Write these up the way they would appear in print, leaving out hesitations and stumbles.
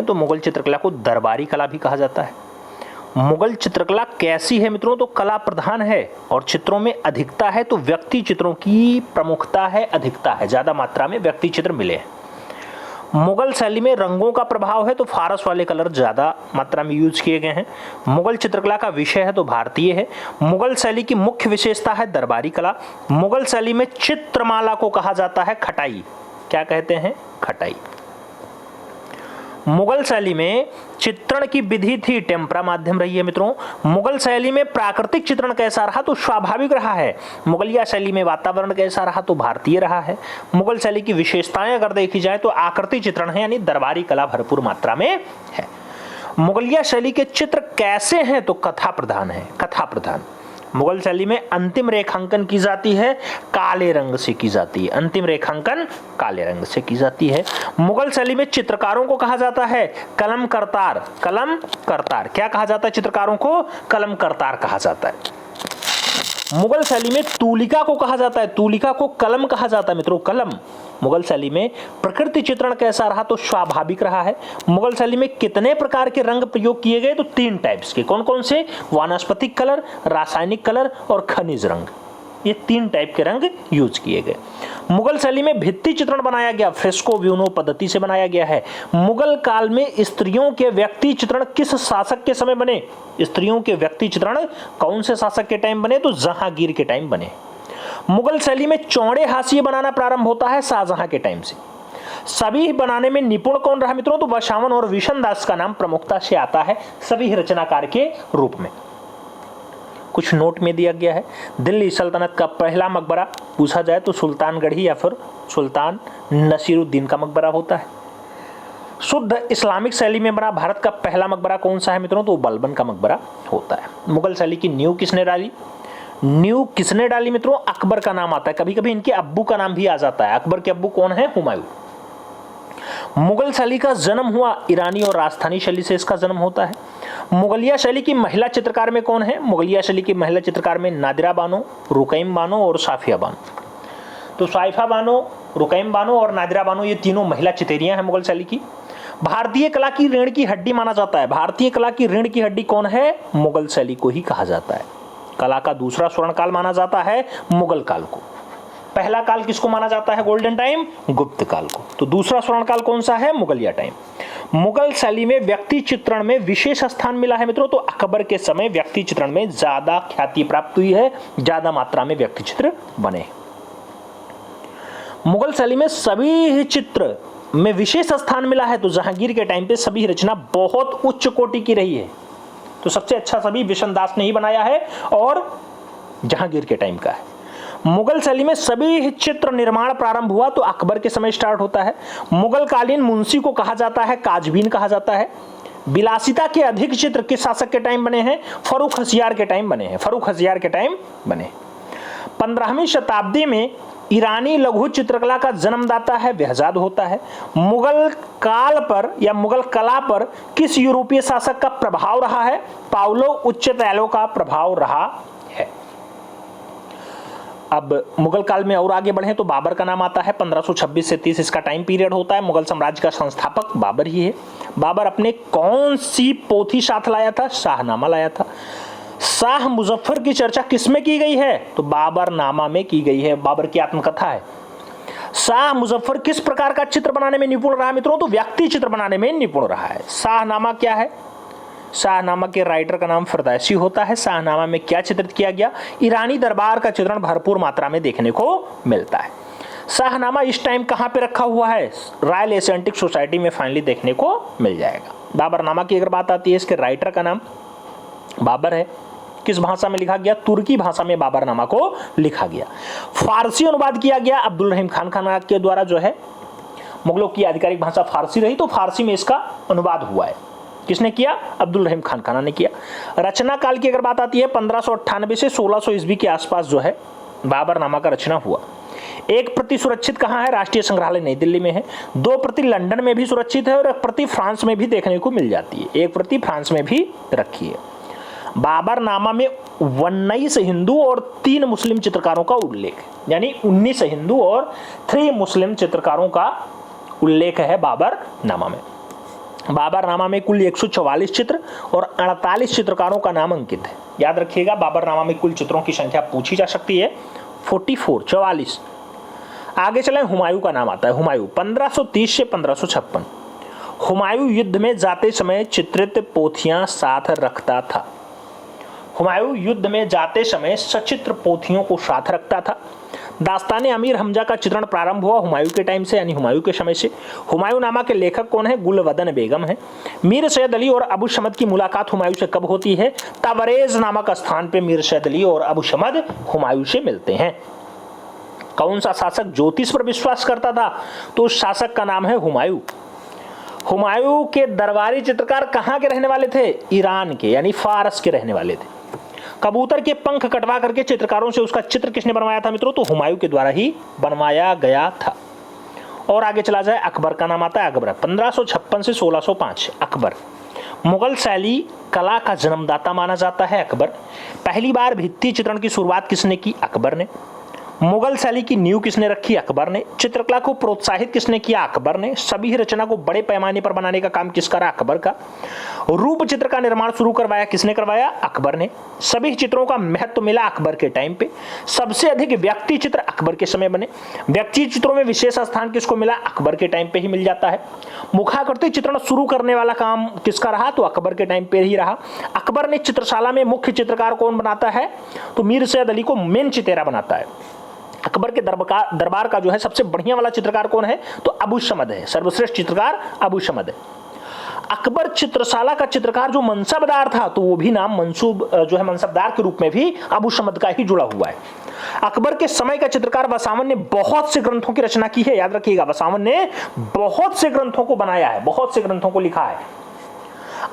तो मुगल चित्रकला को दरबारी कला भी कहा जाता है। मुगल चित्रकला कैसी है मित्रों, तो कला प्रधान है और चित्रों में अधिकता है तो व्यक्ति चित्रों की प्रमुखता है, अधिकता है, ज्यादा मात्रा में व्यक्ति चित्र मिले हैं। मुगल शैली में रंगों का प्रभाव है तो फारस वाले कलर ज्यादा मात्रा में यूज किए गए हैं। मुगल चित्रकला का विषय है तो भारतीय है। मुगल शैली की मुख्य विशेषता है दरबारी कला। मुगल शैली में चित्रमाला को कहा जाता है खटाई। क्या कहते हैं? खटाई। मुगल शैली में चित्रण की विधि थी टेम्परा माध्यम रही है मित्रों। मुगल शैली में प्राकृतिक चित्रण कैसा रहा, तो स्वाभाविक रहा है। मुगलिया शैली में वातावरण कैसा रहा, तो भारतीय रहा है। मुगल शैली की विशेषताएं अगर देखी जाए तो आकृति चित्रण है, यानी दरबारी कला भरपूर मात्रा में है। मुगलिया शैली के चित्र कैसे हैं, तो कथा प्रधान है, कथा प्रधान। मुगल शैली में अंतिम रेखांकन की जाती है, काले रंग से की जाती है। अंतिम रेखांकन काले रंग से की जाती है। मुगल शैली में चित्रकारों को कहा जाता है कलम करतार। कलम करतार क्या कहा जाता है? चित्रकारों को कलम करतार कहा जाता है। मुगल शैली में तूलिका को कहा जाता है, तूलिका को कलम कहा जाता है मित्रों, कलम। मुगल शैली में प्रकृति चित्रण कैसा रहा, तो स्वाभाविक रहा है। मुगल शैली में कितने प्रकार के रंग प्रयोग किए गए, तो 3 टाइप्स के। कौन कौन से? वानस्पतिक कलर, रासायनिक कलर और खनिज रंग। ये 3 टाइप के रंग यूज किए गए। मुगल शैली में भित्ति चित्रण बनाया गया, फ्रेस्को व्यूनो पद्धति से बनाया गया है। मुगल काल में स्त्रियों के व्यक्ति चित्रण किस शासक के समय बने? स्त्रियों के व्यक्ति चित्रण कौन से शासक के टाइम बने, तो जहांगीर के टाइम बने। मुगल शैली में चौड़े हाशिए बनाना प्रारंभ होता है शाहजहां के टाइम से। सभी बनाने में निपुण कौन रहा मित्रों, तो बसावन और विशन दास का नाम प्रमुखता से आता है सभी रचनाकार के रूप में। कुछ नोट में दिया गया है। दिल्ली सल्तनत का पहला मकबरा पूछा जाए तो सुल्तानगढ़ी या फिर सुल्तान नसीरुद्दीन का मकबरा होता है। शुद्ध इस्लामिक शैली में बना भारत का पहला मकबरा कौन सा है मित्रों, तो बलबन का मकबरा होता है। मुगल शैली की नींव किसने डाली? नींव किसने डाली मित्रों? अकबर का नाम आता है। कभी कभी इनके अब्बू का नाम भी आ जाता है। अकबर के अब्बू कौन है? हुमायूं। मुगल शैली का जन्म हुआ ईरानी और राजस्थानी शैली से इसका जन्म होता है। मुगलिया शैली की महिला चित्रकार में कौन है? मुगलिया शैली की महिला चित्रकार में नादिरा बानो, रुकैम बानो और साफिया बानो। तो साइफा बानो, रुकैम बानो और नादिरा बानो ये तीनों महिला चितेरियां हैं मुगल शैली की। भारतीय कला की रीढ़ की हड्डी माना जाता है। भारतीय कला की रीढ़ की हड्डी कौन है? मुगल शैली को ही कहा जाता है। कला का दूसरा स्वर्ण काल माना जाता है मुगल काल को। पहला काल किसको माना जाता है? गोल्डन टाइम, गुप्त काल को। तो दूसरा स्वर्ण काल कौन सा है? मुगलिया टाइम। मुगल शैली में व्यक्ति चित्रण में विशेष स्थान मिला है मित्रों, तो अकबर के समय व्यक्ति चित्रण में ज्यादा ख्याति प्राप्त हुई है, ज्यादा मात्रा में व्यक्ति चित्र बने। मुगल शैली में सभी चित्र में विशेष स्थान मिला है, तो जहांगीर के टाइम पे सभी रचना बहुत उच्च कोटि की रही है। तो सबसे अच्छा सभी विशन दास ने ही बनाया है और जहांगीर के टाइम का है। मुगल शैली में सभी चित्र निर्माण प्रारंभ हुआ तो अकबर के समय स्टार्ट होता है। मुगल कालीन मुंशी को कहा जाता है काजबीन कहा जाता है। विलासिता के अधिक चित्र किस शासक के टाइम बने हैं? फर्रुख होशियार के टाइम बने हैं। फर्रुख होशियार के टाइम बने। 15वीं शताब्दी में ईरानी लघु चित्रकला का जन्मदाता है बेहजाद होता है। मुगल काल पर या मुगल कला पर किस यूरोपीय शासक का प्रभाव रहा है? पाउलो उच्चतैलो का प्रभाव रहा है। अब मुगल काल में और आगे बढ़े तो बाबर का नाम आता है। 1526 से 30 इसका टाइम पीरियड होता है। मुगल साम्राज्य का संस्थापक बाबर ही है। बाबर अपने कौन सी पोथी साथ लाया था? शाहनामा लाया था। शाह मुजफ्फर की चर्चा किसमें की गई है? तो बाबर नामा में की गई है। बाबर की आत्मकथा है। शाह मुजफ्फर किस प्रकार का चित्र बनाने में निपुण रहा मित्रों? तो व्यक्ति चित्र बनाने में निपुण रहा है। शाहनामा क्या है? शाहनामा के राइटर का नाम फरदैसी होता है। शाहनामा में क्या चित्रित किया गया? ईरानी दरबार का चित्रण भरपूर मात्रा में देखने को मिलता है। शाहनामा इस टाइम कहां पे रखा हुआ है? रॉयल एशियाटिक सोसाइटी में फाइनली देखने को मिल जाएगा। बाबरनामा की अगर बात आती है, इसके राइटर का नाम बाबर है। किस भाषा में लिखा गया? तुर्की भाषा में बाबरनामा को लिखा गया। फारसी अनुवाद किया गया अब्दुल रहीम खान के द्वारा। जो है मुगलों की आधिकारिक भाषा फारसी रही, तो फारसी में इसका अनुवाद हुआ है। किसने किया? अब्दुल रहीम खान ने किया। रचना काल की अगर बात आती है 1598 से 1600 ईस्वी के आसपास जो है बाबरनामा का रचना हुआ। एक प्रति सुरक्षित कहाँ है? राष्ट्रीय संग्रहालय नई दिल्ली में है। 2 प्रति लंदन में भी सुरक्षित है और 1 प्रति फ्रांस में भी देखने को मिल जाती है। 1 प्रति फ्रांस में भी रखी है। बाबरनामा में 19 हिंदू और 3 मुस्लिम चित्रकारों का उल्लेख, यानी 19 हिंदू और 3 मुस्लिम चित्रकारों का उल्लेख है बाबरनामा में। बाबरनामा में कुल 144 चित्र और 48 चित्रकारों का नाम अंकित है। याद रखिएगा, बाबरनामा में कुल चित्रों की संख्या पूछी जा सकती है 44। आगे चलें, हुमायूं का नाम आता है। हुमायूं 1530 से 1556। हुमायूं युद्ध में जाते समय चित्रित पोथियां साथ रखता था। हुमायूं युद्ध में जाते समय सचित्र पोथियों को साथ रखता था। दास्तान अमीर हमजा का चित्रण प्रारंभ हुआ हुमायूं के टाइम से, यानी हुमायूं के समय से। हुमायूं नामा के लेखक कौन है? गुलवदन बेगम है। मीर सैयद अली और अबू शमद की मुलाकात हुमायूं से कब होती है? तबरेज नामक स्थान पे मीर सैयद अली और अबू शमद हुमायूं से मिलते हैं। कौन सा शासक ज्योतिष पर विश्वास करता था? तो उस शासक का नाम है हुमायूं। हुमायूं के दरबारी चित्रकार कहाँ के रहने वाले थे? ईरान के, यानी फारस के रहने वाले थे। कबूतर के पंख कटवा करके चित्रकारों से उसका चित्र किसने बनवाया था मित्रों? तो हुमायूं के द्वारा ही बनवाया गया था। और आगे चला जाए, अकबर का नाम आता है। अकबर 1556 से 1605। अकबर मुगल शैली कला का जन्मदाता माना जाता है। अकबर पहली बार भित्ति चित्रण की शुरुआत किसने की? अकबर ने। मुगल शैली की नींव किसने रखी? अकबर ने। चित्रकला को प्रोत्साहित किसने किया? अकबर ने। सभी रचना को बड़े पैमाने पर बनाने का काम किसका रहा? अकबर का। रूप चित्र का निर्माण शुरू करवाया किसने करवाया? अकबर ने। सभी चित्रों का महत्व मिला अकबर के टाइम पे। सबसे अधिक व्यक्ति चित्र अकबर के समय बने। व्यक्ति चित्रों में विशेष स्थान किसको मिला? अकबर के टाइम पे ही मिल जाता है। मुखाकृति चित्रण शुरू करने वाला काम किसका रहा? तो अकबर के टाइम पे ही रहा। अकबर ने चित्रशाला में मुख्य चित्रकार कौन बनाता है? तो मीर सैयद अली को मेन चितेरा बनाता है। अकबर के दरबार का जो है सबसे बढ़िया वाला चित्रकार कौन है? तो अबू शमद है। सर्वश्रेष्ठ चित्रकार अबू शमद है। अकबर चित्रशाला का चित्रकार जो मनसबदार था, तो वो भी नाम मंसूब जो है मनसबदार के रूप में भी अबू शमद का ही जुड़ा हुआ है। अकबर के समय का चित्रकार वसावन ने बहुत से ग्रंथों की रचना की है। याद रखिएगा, वसावन ने बहुत से ग्रंथों को बनाया है, बहुत से ग्रंथों को लिखा है।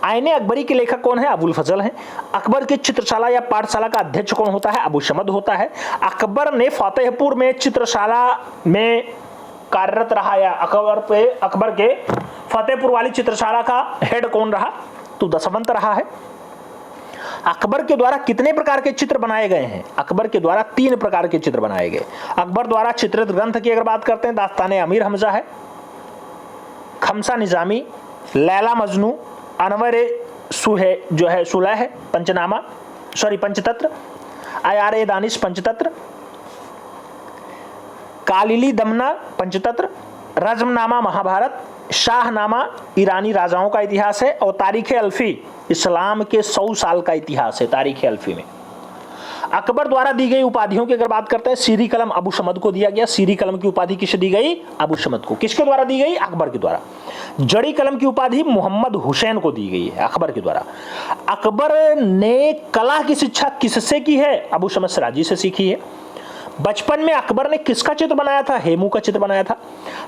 आईने अकबरी के लेखक कौन है? अबुल फजल हैं। अकबर के चित्रशाला या पाठशाला का अध्यक्ष कौन होता है? अबू शमद होता है। अकबर ने फतेहपुर में चित्रशाला में कार्यरत रहा, या अकबर के फतेहपुर वाली चित्रशाला का हेड कौन रहा? तो दसवंत रहा है। अकबर के द्वारा कितने प्रकार के चित्र बनाए गए हैं? अकबर के द्वारा 3 प्रकार के चित्र बनाए गए। अकबर द्वारा चित्रित ग्रंथ की अगर बात करते हैं, दास्तान अमीर हमजा है, खमसा निजामी, लैला मजनू, अनवर जो है सुलह है, पंचतत्र, आयार दानिश पंचतत्र, कालिली दमना पंचतत्र, रज़मनामा महाभारत, शाहनामा ईरानी राजाओं का इतिहास है, और तारीख अल्फी इस्लाम के 100 साल का इतिहास है। तारीख अल्फी में अकबर द्वारा दी गई उपाधियों की अगर बात करते हैं, सीरी कलम अबू शमद को दिया गया। सीरी कलम की उपाधि किसे दी गई? अबू शमद को। किसके द्वारा दी गई? अकबर के द्वारा। जड़ी कलम की उपाधि मोहम्मद हुसैन को दी गई है, अकबर के द्वारा। अकबर ने कला की शिक्षा किससे की है? अबू शमद सिराजी से सीखी है। बचपन में अकबर ने किसका चित्र बनाया था? हेमू का चित्र बनाया था।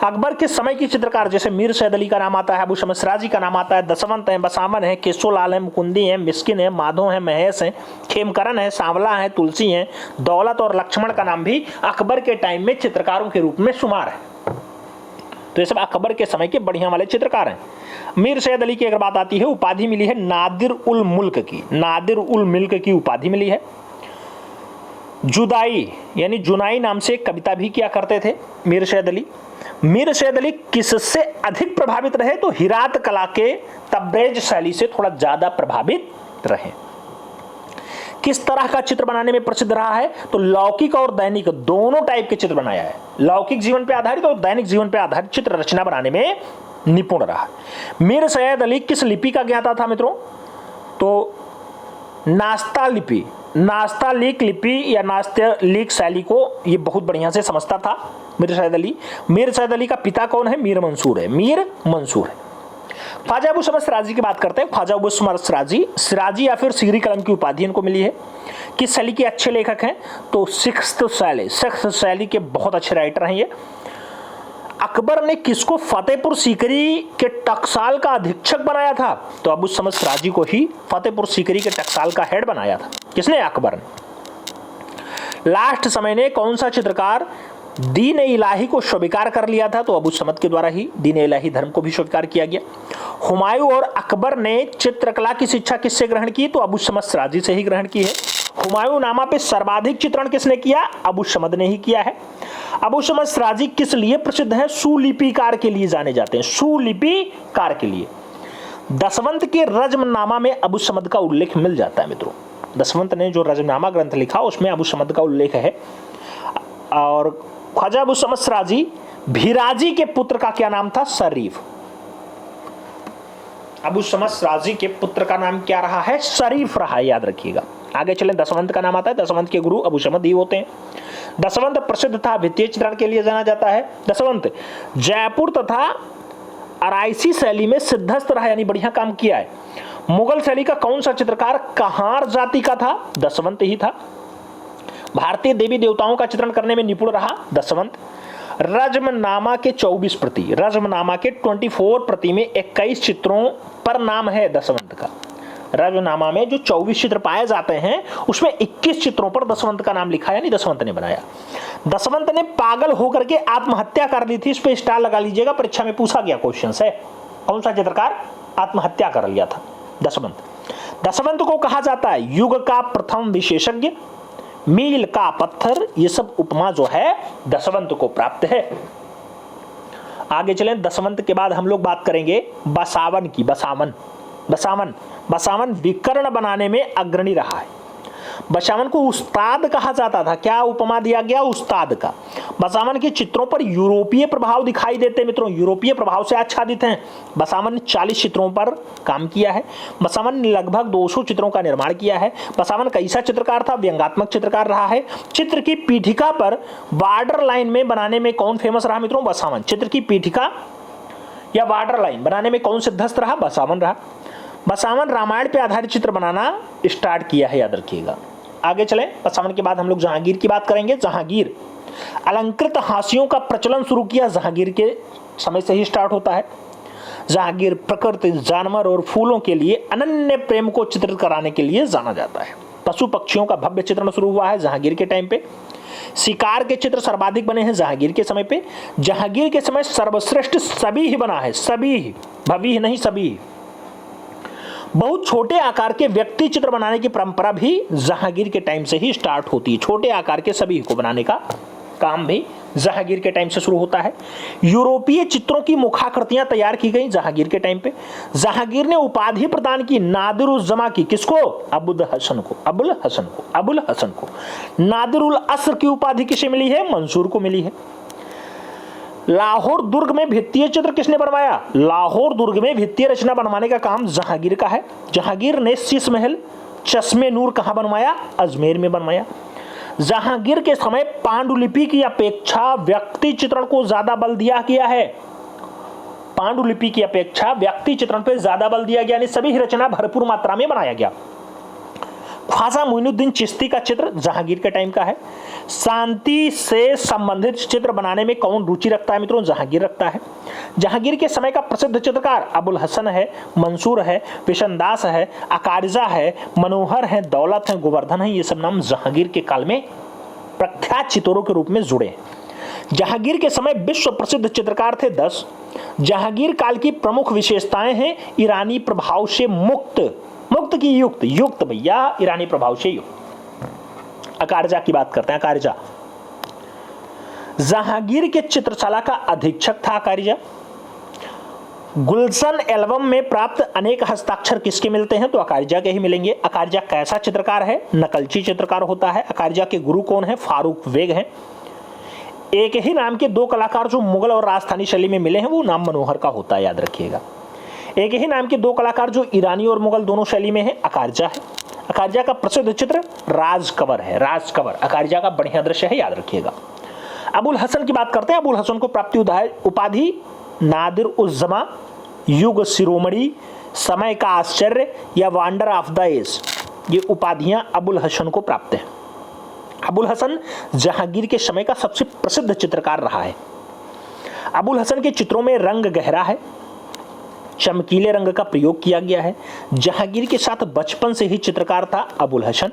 अकबर के समय की चित्रकार जैसे मीर सैयद अली का नाम आता है, अबू शमद सिराजी का नाम आता है, दसवंत है, बसामन है, केशोलाल है, मुकुंदी है, मिस्किन है, माधो है, महेश है, खेमकरन है, सांवला है, तुलसी है, दौलत और लक्ष्मण का नाम भी अकबर के टाइम में चित्रकारों के रूप में शुमार है। तो ये सब अकबर के समय के बढ़िया वाले चित्रकार हैं। मीर सैयद अली की अगर बात आती है, उपाधि मिली है नादिर उल मुल्क की। नादिर उल मुल्क की उपाधि मिली है। जुदाई यानी जुनाई नाम से एक कविता भी किया करते थे मीर सैयद अली। मीर सैयद अली किससे अधिक प्रभावित रहे? तो हिरात कला के तब्रेज शैली से थोड़ा ज्यादा प्रभावित रहे। किस तरह का चित्र बनाने में प्रसिद्ध रहा है? तो लौकिक और दैनिक दोनों टाइप के चित्र बनाया है। लौकिक जीवन पर आधारित और दैनिक जीवन पर आधारित चित्र रचना बनाने में निपुण रहा। मीर सैयद अली किस लिपि का ज्ञाता था मित्रों? तो नास्ता लिपि, नास्तालीक लिपि या नास्तालीक शैली को ये बहुत बढ़िया से समझता था मीर सैयद अली। मीर सैयद अली का पिता कौन है? मीर मंसूर है। मीर मंसूर है। ख्वाजा अबू शमद सिराजी की बात करते हैं। ख्वाजा अबू शमद सिराजी या फिर सीरी कलम की उपाधि इनको मिली है। किस शैली के अच्छे लेखक हैं? तो सिक्स्थ शैली के बहुत अच्छे राइटर हैं ये। अकबर ने किसको फतेहपुर सीकरी के टकसाल का अधीक्षक बनाया था? तो अबू शमद सिराजी को ही फतेहपुर सीकरी के टकसाल का हेड बनाया था। किसने? अकबर ने। लास्ट समय ने कौन सा चित्रकार दीन इलाही को स्वीकार कर लिया था? तो अबू शमद के द्वारा ही दीन इलाही धर्म को भी स्वीकार किया गया। हुमायूं और अकबर ने चित्रकला की शिक्षा किससे ग्रहण की? तो अबू शमद सिराजी से ही ग्रहण की है। हुमायूं नामा पे सर्वाधिक चित्रण किसने किया? अबू शमद ने ही किया है। अबू शमद सिराजी किस लिए प्रसिद्ध है? सुलिपिकार के लिए जाने जाते हैं। सुलिपिकार के लिए। दसवंत के रज्मनामा में अबू समद का उल्लेख मिल जाता है मित्रों। दसवंत ने जो रज्मनामा ग्रंथ लिखा उसमें अबू समद का उल्लेख है। और ख्वाजा अबू समद सिराजी भिराजी के पुत्र का क्या नाम था? शरीफ। अबू समद सिराजी के पुत्र का नाम क्या रहा है? शरीफ रहा है, याद रखिएगा। आगे चलें, दसवंत का नाम आता है, दसवंत के गुरु अबू समद ही होते हैं। दसवंत प्रसिद्ध था वित्तीय चित्रण के लिए जाना जाता है। दसवंत जयपुर तथा अराइसी शैली में सिद्धस्त रहा, यानी बढ़िया काम किया है। मुगल शैली का कौन सा चित्रकार कहार जाति का था? दसवंत ही था। भारतीय देवी देवताओं का चित्रण करने में निपुण रहा, दसवंत। रज्मनामा के 24 प्रति, रज्मनामा के 24 प्रति में 21 चित्रों पर नाम है दसवंत का। रज्मनामा में जो 24 चित्र पाए जाते हैं उसमें 21 चित्रों पर दसवंत का नाम लिखा, यानी दसवंत ने बनाया। दसवंत ने पागल होकर के आत्महत्या कर ली थी, इस पे स्टार लगा लीजिएगा, परीक्षा में पूछा गया क्वेश्चन है। कौन सा चित्रकार आत्महत्या कर लिया था? दसवंत। दसवंत को कहा जाता है युग का प्रथम विशेषज्ञ, मील का पत्थर, ये सब उपमा जो है दसवंत को प्राप्त है। आगे चलें, दसवंत के बाद हम लोग बात करेंगे बसावन की। बसावन विकर्ण बनाने में अग्रणी रहा है। बसावन को उस्ताद कहा जाता था। क्या उपमा दिया गया? उस्ताद का। बसावन के चित्रों पर यूरोपीय प्रभाव दिखाई देते मित्रों, यूरोपीय प्रभाव से आच्छादित हैं। बसावन ने 40 चित्रों पर काम किया है। बसावन ने लगभग 200 चित्रों का निर्माण किया है। बसावन कैसा चित्रकार था? व्यंग्यात्मक चित्रकार रहा है। चित्र की पीठिका पर बॉर्डर लाइन में बनाने में कौन फेमस रहा मित्रों? बसावन। चित्र की पीठिका या बॉर्डर लाइन बनाने में कौन सिद्धस्त रहा? बसावन रहा। बसावन रामायण पे आधारित चित्र बनाना स्टार्ट किया है, याद रखिएगा। आगे चलें, बसावन के बाद हम लोग जहांगीर की बात करेंगे। जहांगीर अलंकृत हाशियों का प्रचलन शुरू किया, जहांगीर के समय से ही स्टार्ट होता है। जहांगीर प्रकृति, जानवर और फूलों के लिए अनन्य प्रेम को चित्रित कराने के लिए जाना जाता है। पशु पक्षियों का भव्य चित्रण शुरू हुआ है जहांगीर के टाइम पे। शिकार के चित्र सर्वाधिक बने हैं जहांगीर के समय पे। जहांगीर के समय सर्वश्रेष्ठ सभी ही बना है, सभी, भवी नहीं, सभी। बहुत छोटे आकार के व्यक्ति चित्र बनाने की परंपरा भी जहांगीर के टाइम से ही स्टार्ट होती है। छोटे आकार के सभी को बनाने का काम भी जहांगीर के टाइम से शुरू होता है। यूरोपीय चित्रों की मुखाकृतियां तैयार की गई जहांगीर के टाइम पे। जहांगीर ने उपाधि प्रदान की नादिर-उज़-जमा की, किसको? अबुल हसन को। नादिरुल अस्र की उपाधि किसे मिली है? मंसूर को मिली है। लाहौर दुर्ग में भित्तीय चित्र किसने बनवाया? लाहौर दुर्ग में भित्तीय रचना बनवाने का काम जहांगीर का है। जहांगीर ने शीश महल, चश्मे नूर कहां बनवाया? अजमेर में बनवाया। जहांगीर के समय पांडुलिपि की अपेक्षा व्यक्ति चित्रण को ज्यादा बल दिया गया है। पांडुलिपि की अपेक्षा व्यक्ति चित्रण पर ज्यादा बल दिया गया, यानी सभी रचना भरपूर मात्रा में बनाया गया। ख्वाजा मोइनुद्दीन चिश्ती का चित्र जहांगीर के टाइम का है। शांति से संबंधित चित्र बनाने में कौन रुचि रखता है मित्रों? जहांगीर रखता है। जहांगीर के समय का प्रसिद्ध चित्रकार अबुल हसन है, मंसूर है, विशनदास है, अकारिजा है, मनोहर है, दौलत है, गोवर्धन है। ये सब नाम जहांगीर के काल में प्रख्यात चित्रों के रूप में जुड़े हैं। जहांगीर के समय विश्व प्रसिद्ध चित्रकार थे 10। जहांगीर काल की प्रमुख विशेषताएं हैं ईरानी प्रभाव से मुक्त की युक्त भैया, ईरानी प्रभाव से युक्त। अकारिजा की बात करते हैं। अकारिजा जहांगीर के चित्रशाला का अधीक्षक था। अकारिजा गुलशन एल्बम में प्राप्त अनेक हस्ताक्षर किसके मिलते हैं? तो अकारिजा के ही मिलेंगे। अकारिजा कैसा चित्रकार है? नकलची चित्रकार होता है। अकारिजा के गुरु कौन है? फारूक बेग हैं। एक ही नाम के दो कलाकार जो मुगल और राजस्थानी शैली में मिले हैं वो नाम मनोहर का होता है, याद रखिएगा। एक ही नाम के दो कलाकार जो ईरानी और मुगल दोनों शैली में है, अकारिजा है। अकारिजा का प्रसिद्ध चित्र राजकबर है। राजकबर अकारिजा का बढ़िया दृश्य है, याद रखिएगा। अबुल हसन की बात करते हैं। अबुल हसन को प्राप्ति उपाधि नादिर-उज़-जमा, युग शिरोमणि, समय का आश्चर्य या वंडर ऑफ द एज, ये उपाधियां अबुल हसन को प्राप्त हैं। अबुल हसन जहांगीर के समय का सबसे प्रसिद्ध चित्रकार रहा है। अबुल हसन के चित्रों में रंग गहरा है, चमकीले रंग का प्रयोग किया गया है। जहांगीर के साथ बचपन से ही चित्रकार था अबुल हसन।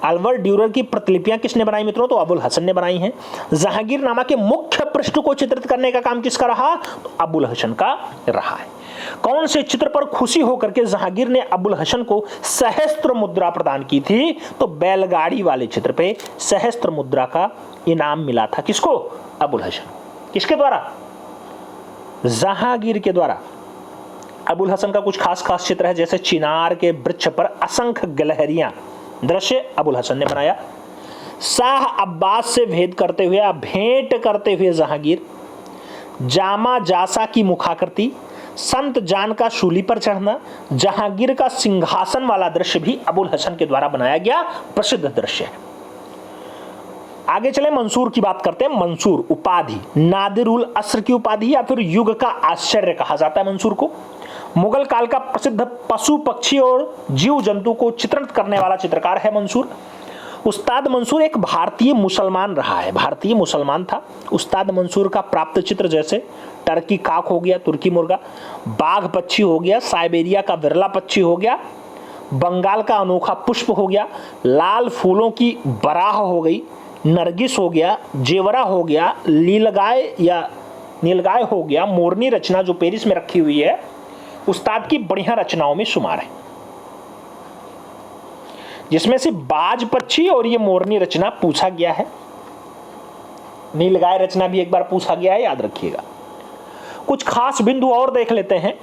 अल्वर ड्यूरर की प्रतिलिपियां किसने बनाई मित्रों? तो अबुल हसन ने बनाई हैं। जहांगीर नामा के मुख्य पृष्ठ को चित्रित करने का काम किसका रहा? तो अबुल हसन का रहा है। कौन से चित्र पर खुशी होकर के जहांगीर ने अबुल हसन को सहस्त्र मुद्रा प्रदान की थी? तो बैलगाड़ी वाले चित्र पे सहस्त्र मुद्रा का इनाम मिला था। किसको? अबुल हसन। किसके द्वारा? जहांगीर के द्वारा। अबुल हसन का कुछ खास खास चित्र है, जैसे चिनार के वृक्ष पर असंख्य गिलहरियां, दृश्य अबुल हसन ने बनाया। शाह अब्बास से भेंट करते हुए जहांगीर, जामा जासा की मुखाकृति, संत जान का सूली पर चढ़ना, जहांगीर का सिंहासन वाला दृश्य भी अबुल हसन के द्वारा बनाया गया प्रसिद्ध दृश्य है। आगे चले मंसूर की बात करते हैं। मंसूर उपाधि नादिर उल अस्र की उपाधि या फिर युग का आश्चर्य कहा जाता है मंसूर को। मुगल काल का प्रसिद्ध पशु पक्षी और जीव जंतु को चित्रित करने वाला चित्रकार है मंसूर। उस्ताद मंसूर एक भारतीय मुसलमान रहा है, भारतीय मुसलमान था। उस्ताद मंसूर का प्राप्त चित्र जैसे टर्की काक हो गया, तुर्की मुर्गा, बाघ पक्षी हो गया, साइबेरिया का विरला पक्षी हो गया, बंगाल का अनोखा पुष्प हो गया, लाल फूलों की बराह हो गई, नरगिस हो गया, जेवरा हो गया, नीलगाय हो गया, मोरनी रचना जो पेरिस में रखी हुई है उस्ताद की बढ़िया रचनाओं में शुमार है, जिसमें से बाज पक्षी और ये मोरनी रचना पूछा गया है। नीलगाय रचना भी एक बार पूछा गया है, याद रखिएगा। कुछ खास बिंदु और देख लेते हैं।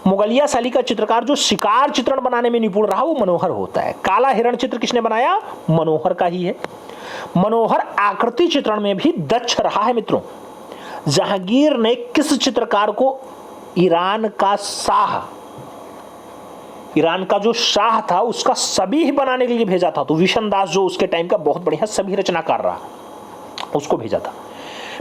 मुगलिया शैली का चित्रकार जो शिकार चित्रण बनाने में निपुण रहा वो मनोहर होता है। काला हिरण चित्र किसने बनाया? मनोहर का ही है। मनोहर आकृति चित्रण में भी दक्ष रहा है मित्रों। जहांगीर ने किस चित्रकार को ईरान का जो शाह था उसका सभी ही बनाने के लिए भेजा था? तो विशन दास जो उसके टाइम का बहुत बढ़िया सभी रचनाकार रहा, उसको भेजा था।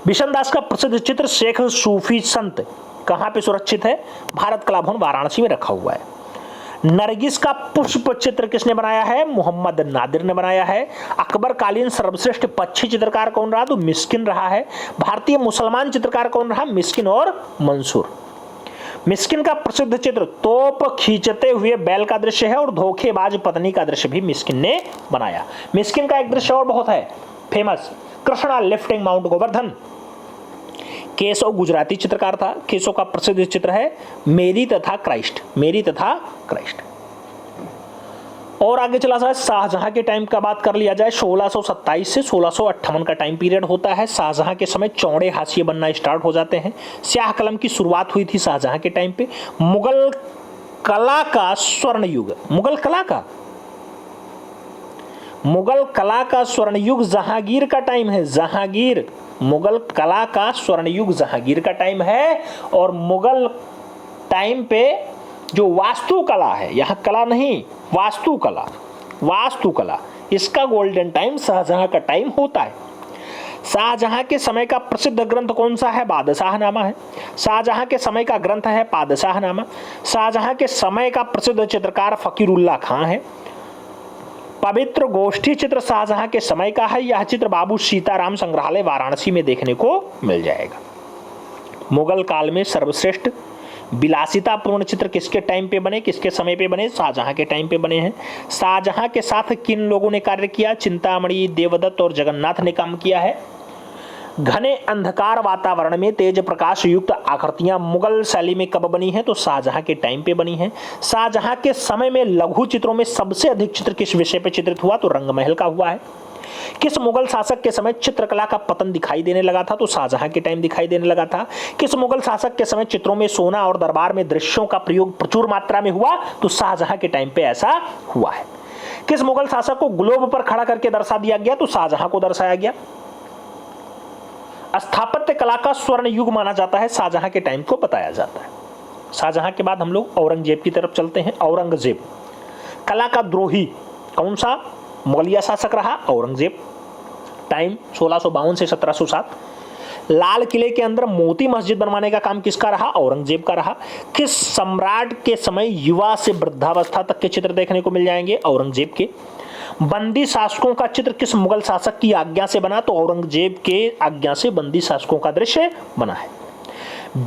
विशन दास का प्रसिद्ध चित्र शेख सूफी संत कहां पे सुरक्षित है? भारत कला भवन वाराणसी में रखा हुआ है। नरगिस का पुष्प चित्र किसने बनाया है? मोहम्मद नादिर ने बनाया है। अकबर कालीन सर्वश्रेष्ठ पक्षी चित्रकार कौन रहा? तो मिस्किन रहा है। भारतीय मुसलमान चित्रकार कौन रहा? मिस्किन और मंसूर। मिस्किन का प्रसिद्ध चित्र तोप खींचते हुए बैल का दृश्य है और धोखेबाज पत्नी का दृश्य भी मिस्किन ने बनाया। मिस्किन का एक दृश्य और बहुत है famous, Krishna lifting mount Govardhan. Keshav Gujarati चित्रकार था। केशव का प्रसिद्ध चित्र है मेरी तथा क्राइस्ट। और आगे चला जाए शाहजहां के टाइम का बात कर लिया जाए। 1627 से 1658 का टाइम पीरियड होता है। शाहजहां के समय चौड़े हाशिए बनना स्टार्ट हो जाते हैं। स्याह कलम की शुरुआत हुई थी शाहजहां के टाइम पे। मुगल कला का स्वर्ण युग, मुगल कला का स्वर्ण युग जहांगीर का टाइम है। मुगल कला का स्वर्ण युग जहांगीर का टाइम है। और मुगल टाइम पे जो वास्तुकला है, यहाँ कला नहीं वास्तुकला, इसका गोल्डन टाइम शाहजहां का टाइम होता है। शाहजहां के समय का प्रसिद्ध ग्रंथ कौन सा है? बादशाहनामा है। शाहजहां के समय का ग्रंथ है बादशाहनामा। शाहजहां के समय का प्रसिद्ध चित्रकार फकीरुल्लाह खां है। पवित्र गोष्ठी चित्र शाहजहां के समय का है। यह चित्र बाबू सीताराम संग्रहालय वाराणसी में देखने को मिल जाएगा। मुगल काल में सर्वश्रेष्ठ विलासितापूर्ण चित्र किसके टाइम पे बने, किसके समय पे बने? शाहजहां के टाइम पे बने हैं। शाहजहां के साथ किन लोगों ने कार्य किया? चिंतामणि, देवदत्त और जगन्नाथ ने काम किया है। घने अंधकार वातावरण में तेज प्रकाश युक्त आकृतियां मुगल शैली में कब बनी हैं? तो शाहजहां के टाइम पे बनी हैं। शाहजहां के समय में लघु चित्रों में सबसे अधिक चित्र किस विषय पे चित्रित हुआ? तो रंगमहल का हुआ है। किस मुगल शासक के समय चित्रकला का पतन दिखाई देने लगा था? तो शाहजहां के टाइम दिखाई देने लगा था। किस मुगल शासक के समय चित्रों में सोना और दरबार में दृश्यों का प्रयोग प्रचुर मात्रा में हुआ? तो शाहजहां के टाइम पे ऐसा हुआ है। किस मुगल शासक को ग्लोब पर खड़ा करके दर्शा दिया गया? तो शाहजहां को दर्शाया गया। स्थापत्य कला का स्वर्ण युग माना जाता है, शाहजहां के टाइम को बताया जाता है। शाहजहां के बाद हम लोग औरंगजेब की तरफ चलते हैं। औरंगजेब कला का द्रोही कौन सा मुगलिया शासक रहा? औरंगजेब। टाइम 1652 से 1707। लाल किले के अंदर मोती मस्जिद बनवाने का काम किसका रहा? औरंगजेब का रहा। किस सम्राट के समय युवा से वृद्धावस्था तक के चित्र देखने को मिल जाएंगे? औरंगजेब के। बंदी शासकों का चित्र किस मुगल शासक की आज्ञा से बना? तो औरंगजेब के आज्ञा से बंदी शासकों का दृश्य बना है।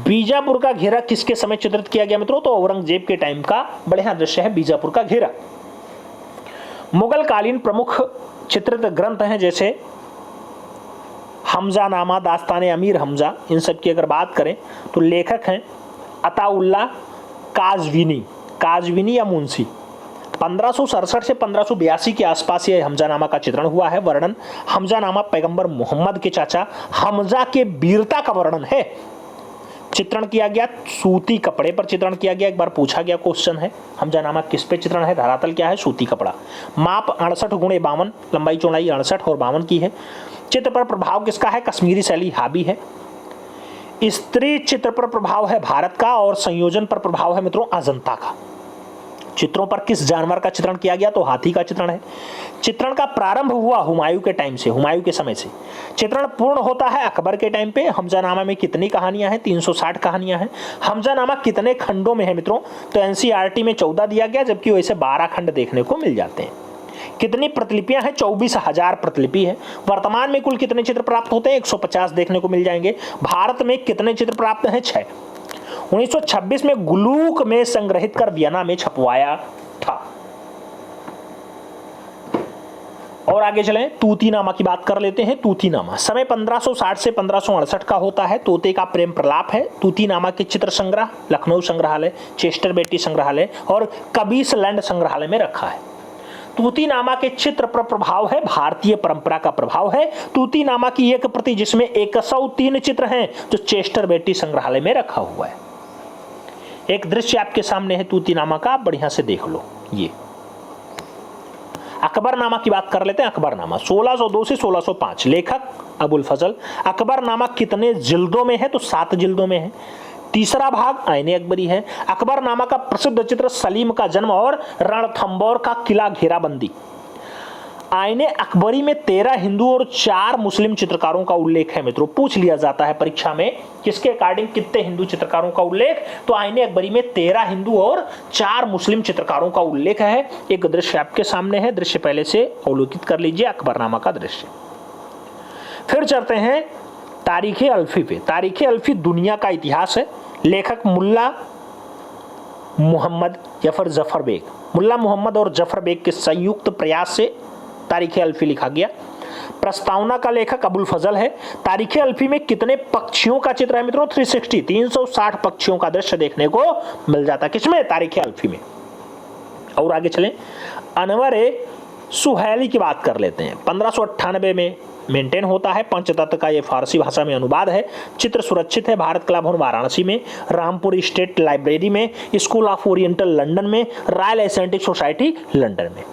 बीजापुर का घेरा किसके समय चित्रित किया गया मित्रों? तो औरंगजेब के टाइम का बढ़िया दृश्य है बीजापुर का घेरा। मुगल कालीन प्रमुख चित्रित ग्रंथ हैं जैसे हमजा नामा, दास्तान अमीर हमजा, इन सब की अगर बात करें तो लेखक हैं अताउल्ला काजविनी या मुंशी। 1567 से 1582 के आसपास ये हमजानामा का चित्रण हुआ है। वर्णन हमजानामा पैगंबर मोहम्मद के चाचा हमजा के वीरता का वर्णन है। चित्रण किया गया सूती कपड़े पर चित्रण किया गया, एक बार पूछा गया क्वेश्चन है। हमजानामा किस पे चित्रण है? धरातल क्या है? सूती कपड़ा। माप 68 गुणे 52, लंबाई चौड़ाई 68 और 52 की है। चित्र पर प्रभाव किसका है? कश्मीरी शैली हावी है। स्त्री चित्र पर प्रभाव है भारत का और संयोजन पर प्रभाव है मित्रों अजंता का। चित्रों पर किस जानवर का चित्रण किया गया? तो हाथी का चित्रण है। चित्रण का प्रारंभ हुआ हुमायूं के टाइम से, हुमायूं के समय से। चित्रण पूर्ण होता है अकबर के टाइम पे। हमजानामा में कितनी कहानियां हैं? 360 कहानियां हैं। हमजानामा कितने खंडों में है मित्रों? तो एनसीईआरटी में 14 दिया गया, जबकि वैसे 12 खंड देखने को मिल जाते हैं। कितनी प्रतिलिपियां हैं? 24,000 प्रतिलिपि है। वर्तमान में कुल कितने चित्र प्राप्त होते हैं? 150 देखने को मिल जाएंगे। भारत में कितने चित्र प्राप्त हैं? 6। 1926 में गुलूक में संग्रहित कर वियना में छपवाया था। और आगे चलें, तूतीनामा की बात कर लेते हैं। तूतीनामा समय 1560 से 1568 का होता है। तोते का प्रेम प्रलाप है। तूतीनामा के चित्र संग्रह लखनऊ संग्रहालय, चेस्टर बेटी संग्रहालय और कबीसलैंड संग्रहालय में रखा है। तूतीनामा के चित्र पर प्रभाव है भारतीय परंपरा का प्रभाव है। तूतीनामा की एक प्रति जिसमें 103 चित्र हैं जो चेस्टर बेटी संग्रहालय में रखा हुआ है। एक दृश्य आपके सामने है तूतीनामा का, आप बढ़िया से देख लो। ये अकबरनामा की बात कर लेते हैं। अकबरनामा 1602 से 1605, लेखक अबुल फजल। अकबरनामा कितने जिल्दों में है? तो 7 जिल्दों में है। तीसरा भाग आईने अकबरी है। अकबरनामा का प्रसिद्ध चित्र सलीम का जन्म और रणथंबोर का किला घेराबंदी। आईने अकबरी में 13 हिंदू और 4 मुस्लिम चित्रकारों का उल्लेख है मित्रों। पूछ लिया जाता है परीक्षा में किसके अकॉर्डिंग कितने हिंदू चित्रकारों का उल्लेख? तो आईने अकबरी में 13 हिंदू और 4 मुस्लिम चित्रकारों का उल्लेख है। एक दृश्य आपके सामने है, दृश्य पहले से अवलोकित कर लीजिए, अकबरनामा का दृश्य। फिर चलते हैं तारीखे अल्फी पे। तारीखे अल्फी दुनिया का इतिहास है। लेखक मुल्ला मोहम्मद जफर जफर बेग। मुल्ला मोहम्मद और जफर बेग के संयुक्त प्रयास से तारीखे अल्फी लिखा गया। प्रस्तावना का लेखक अबुल फजल है। तारीखे अल्फी में कितने पक्षियों का चित्र है मित्रों? 360 पक्षियों का दृश्य देखने को मिल जाता है। किसमें? तारीखे अल्फी में। और आगे चलें, अनवर सुहैली की बात कर लेते हैं। 1598 में मेंटेन होता है। पंचतत्व का ये फारसी भाषा में अनुवाद है। चित्र सुरक्षित है भारत कला भवन वाराणसी में, रामपुर स्टेट लाइब्रेरी में, स्कूल ऑफ ओरिएंटल लंदन में, रॉयल एशियाटिक सोसाइटी लंदन में।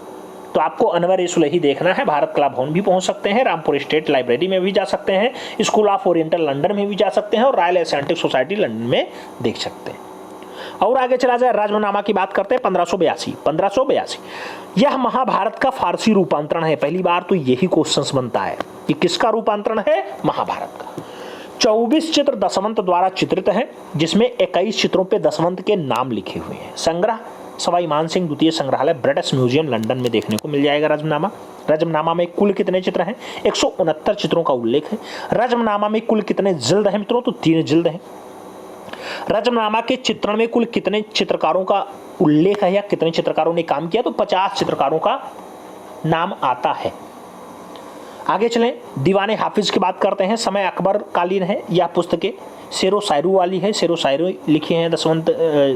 तो आपको अनवर सुलही देखना है। भारत कला भवन भी पहुंच सकते हैं, रामपुर स्टेट लाइब्रेरी में भी जा सकते हैं, स्कूल ऑफ ओरिएंटल लंदन में भी जा सकते हैं और रॉयल एशियाटिक सोसाइटी लंदन में देख सकते हैं। और आगे चला जाए, राजमनामा की बात करते हैं। 1582 यह महाभारत का फारसी रूपांतरण है। पहली बार तो यही क्वेश्चन बनता है कि किसका रूपांतरण है? महाभारत का। 24 चित्र दशवंत द्वारा चित्रित हैं, जिसमें 21 चित्रों पे दशवंत के नाम लिखे हुए हैं। संग्रह सवाई मानसिंह द्वितीय संग्रहालय, ब्रिटिश म्यूजियम लंदन में देखने को मिल जाएगा राजमनामा। राजमनामा में कुल कितने चित्र हैं? 169 चित्रों का उल्लेख है। राजमनामा में कुल कितने जिल्द हैं मित्रों? तो 3 जिल्द हैं। राजमनामा के चित्रण में कुल कितने चित्रकारों का उल्लेख है या कितने चित्रकारों ने काम किया? तो 50 चित्रकारों का नाम आता है। आगे चलें, दीवाने हाफिज की बात करते हैं। समय अकबर कालीन है। यह पुस्तकें शेरो शायरू वाली है। शेरो शायरू लिखे हैं दशवंत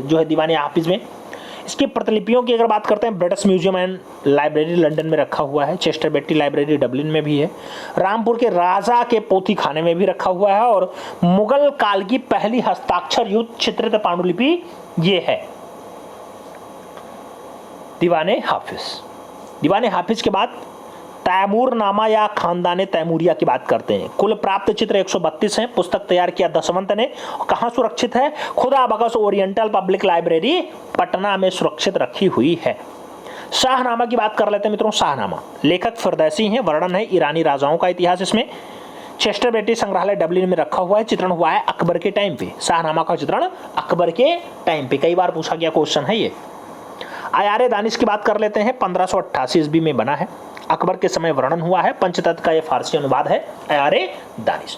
जो है दीवाने हाफिज में। इसकी प्रतिलिपियों की अगर बात करते हैं, British museum and library London में रखा हुआ है। चेस्टर बेटी लाइब्रेरी डबलिन में भी है। रामपुर के राजा के पोथी खाने में भी रखा हुआ है। और मुगल काल की पहली हस्ताक्षर युक्त चित्रित पांडुलिपि ये है दीवाने हाफिज। दीवाने हाफिज के बाद तैमूरनामा या खानदाने तैमूरिया की बात करते हैं। कुल प्राप्त चित्र 132 हैं। पुस्तक तैयार किया दशवंत ने। कहाँ सुरक्षित है? खुदा बख्श ओरिएंटल पब्लिक लाइब्रेरी पटना में सुरक्षित रखी हुई है। शाहनामा की बात कर लेते हैं मित्रों। शाहनामा लेखक फिरदौसी हैं। वर्णन है ईरानी राजाओं का इतिहास। इसमें चेस्टर बेटी संग्रहालय डबलिन में रखा हुआ है। चित्रण हुआ है अकबर के टाइम पे। शाहनामा का चित्रण अकबर के टाइम पे कई बार पूछा गया क्वेश्चन है ये। आयारे दानिश की बात कर लेते हैं। 1588 ईस्वी में बना है। अकबर के समय वर्णन हुआ है। पंचतत्व का यह फारसी अनुवाद है आयारे दानिश।